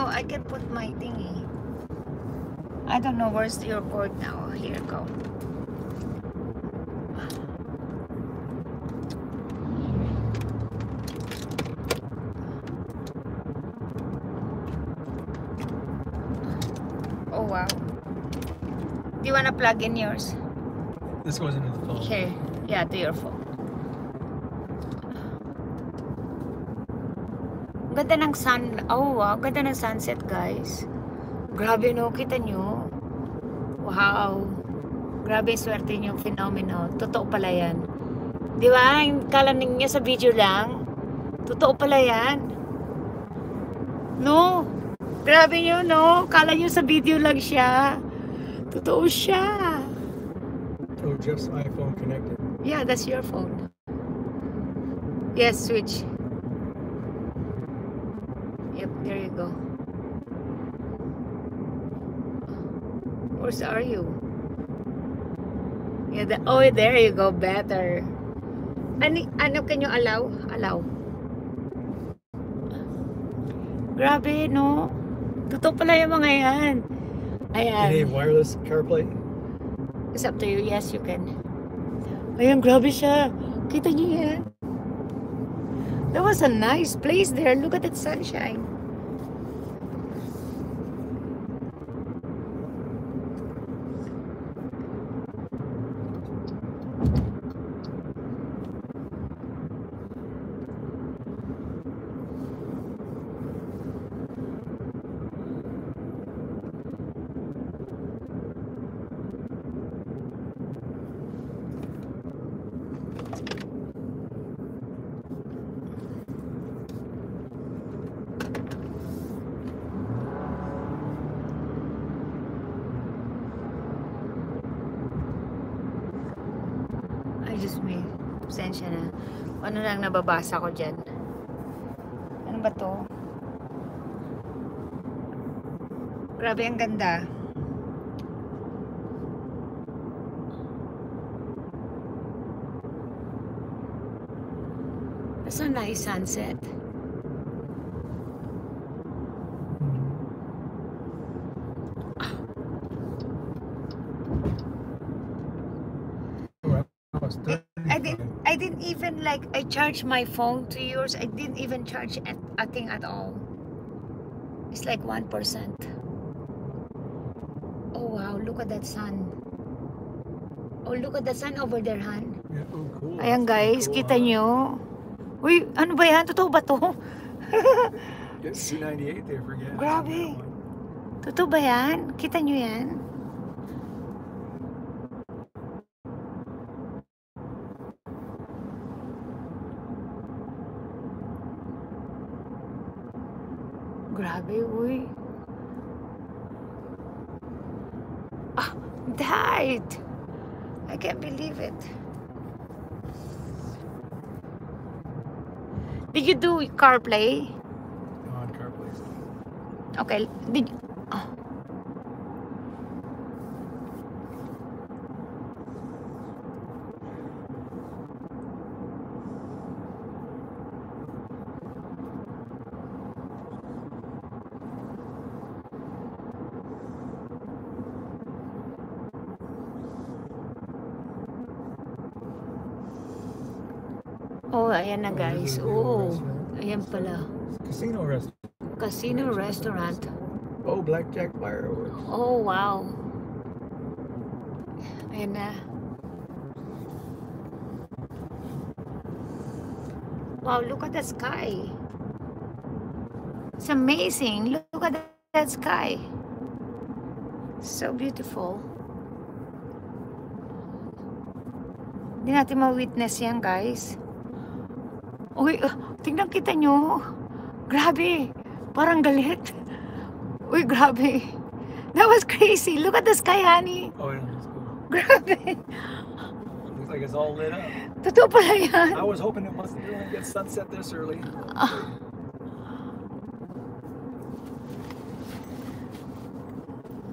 know, I can put my thingy. I don't know where's your cord now. Here, go. Oh wow. Do you wanna plug in yours? This goes into the phone. Here. Yeah, to your phone. Ganda ng sun. Oh wow, ganda ng sunset, guys. Grabe no, kita nyo. Wow. Grabe swerte nyo, phenomenal. Totoo pala yan. Di ba? Kala ninyo sa video lang. Totoo pala yan. No. Grabe nyo, no? Kala nyo sa video lang siya. Totoo siya. Oh, Jeff's iPhone connected. Yeah, that's your phone. Yes, switch. Yep, there you go. Where are you? Yeah, oh, there you go. Better. Ano can you allow? Allow. Grabe, no? Totoo pala yung mga yan. Ayan. Any wireless CarPlay? It's up to you. Yes, you can. Ayan, grabe siya. Kita niyo yan? That was a nice place there. Look at that sunshine. Diyos me, pasensya na. Ano lang nababasa ko dyan? Ano ba to? Grabe, ang ganda. That's a nice sunset. I didn't even like, I charged my phone to yours. I didn't even charge a thing at all. It's like 1%. Oh wow, look at that sun. Oh, look at the sun over there, Han. Yeah, oh, cool. Ayan guys, cool, kita nyo. Uy, ano ba yan? Totoo ba to? Get C98 there, forget. Grabe. Totoo ba yan? Kita nyo yan? Grabe, uy. Ah, died. I can't believe it. Did you do CarPlay? On CarPlay. Okay, did you... Oh. Oh, ayan na guys. Oh, ayan pala. Casino restaurant. Casino restaurant. Oh, blackjack fireworks. Oh, wow. Ayan na. Wow, look at the sky. It's amazing. Look at that sky. So beautiful. Hindi natin ma-witness yan, guys. Uy, tingnan kita nyo. Grabe. Parang galit. Uy, grabe. That was crazy. Look at the sky, honey. Oh, yeah, that's cool. Grabe. Looks like it's all lit up. Totoo pala yan. I was hoping it wasn't going to get sunset this early.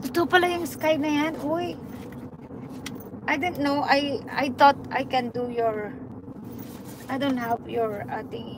Totoo pala yung sky na yan. Uy. I didn't know. I thought I can do your... I don't have your thing